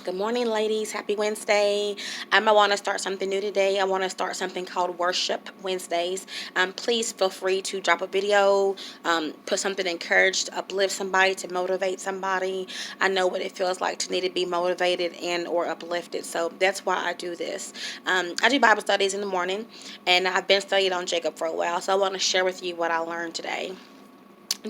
Good morning, ladies. Happy Wednesday. I want to start something new today. I want to start something called Worship Wednesdays. Please feel free to drop a video, put something encouraged to uplift somebody, to motivate somebody. I know what it feels like to need to be motivated and or uplifted. So that's why I do this. I do Bible studies in the morning, and I've been studying on Jacob for a while. So I want to share with you what I learned today.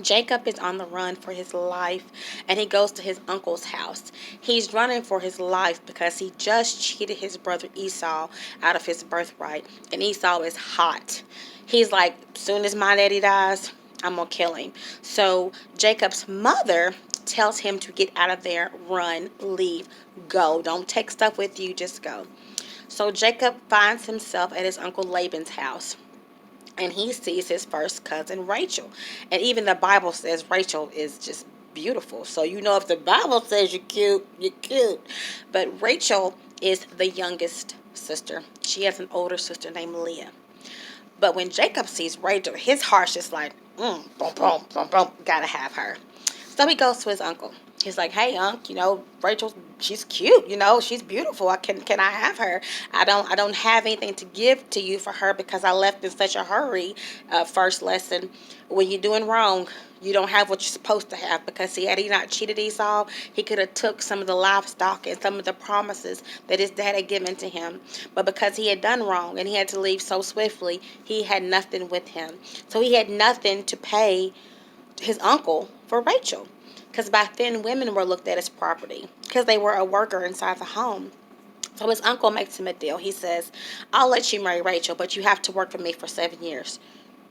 Jacob is on the run for his life, and he goes to his uncle's house. He's running for his life because he just cheated his brother Esau out of his birthright, and Esau is hot. He's like, soon as my daddy dies, I'm going to kill him. So Jacob's mother tells him to get out of there, run, leave, go. Don't take stuff with you, just go. So Jacob finds himself at his uncle Laban's house, and he sees his first cousin Rachel. And even the Bible says Rachel is just beautiful. So if the Bible says you're cute, you're cute. But Rachel is the youngest sister. She has an older sister named Leah. But when Jacob sees Rachel, his heart's just like, boom, boom, boom, boom, gotta have her. So he goes to his uncle. He's like, hey, unc, Rachel, she's cute, she's beautiful. Can I have her? I don't have anything to give to you for her because I left in such a hurry. First lesson, when you're doing wrong, you don't have what you're supposed to have, because see, had he not cheated Esau, he could have took some of the livestock and some of the promises that his dad had given to him. But because he had done wrong and he had to leave so swiftly, he had nothing with him. So he had nothing to pay his uncle for Rachel, because back then women were looked at as property because they were a worker inside the home. So his uncle makes him a deal. He says, I'll let you marry Rachel, but you have to work for me for 7 years.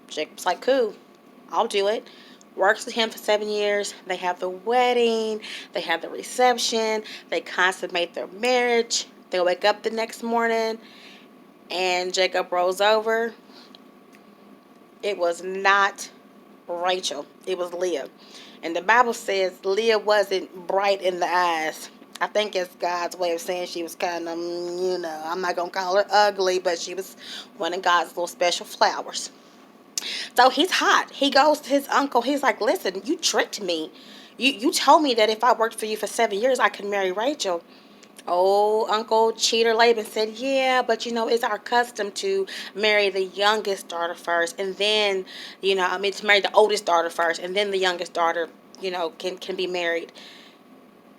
Jacob's like, cool, I'll do it. Works with him for 7 years. They have the wedding. They have the reception. They consummate their marriage. They wake up the next morning, and Jacob rolls over. It was not Rachel. It was Leah. And the Bible says Leah wasn't bright in the eyes. I think it's God's way of saying she was kind of, I'm not going to call her ugly, but she was one of God's little special flowers. So he's hot. He goes to his uncle. He's like, listen, you tricked me. You told me that if I worked for you for 7 years, I could marry Rachel. Oh, Uncle Cheater Laban said, yeah, but it's our custom to marry the youngest daughter first, and then, to marry the oldest daughter first, and then the youngest daughter, can be married.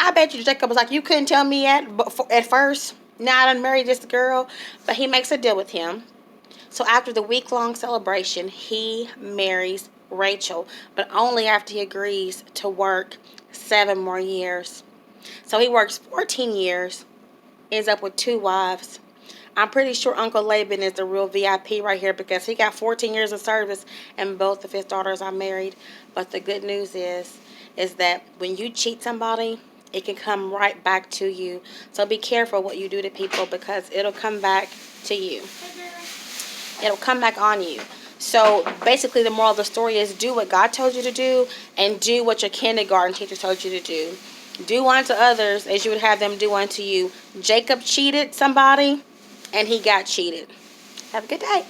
I bet you Jacob was like, you couldn't tell me at first. Now I done married this girl. But he makes a deal with him. So after the week-long celebration, he marries Rachel, but only after he agrees to work 7 more years. So he works 14 years, ends up with 2 wives. I'm pretty sure Uncle Laban is the real VIP right here, because he got 14 years of service and both of his daughters are married. But the good news is that when you cheat somebody, it can come right back to you. So be careful what you do to people, because it'll come back to you. It'll come back on you. So basically the moral of the story is, do what God told you to do, and do what your kindergarten teacher told you to do. Do unto others as you would have them do unto you. Jacob cheated somebody, and he got cheated. Have a good day.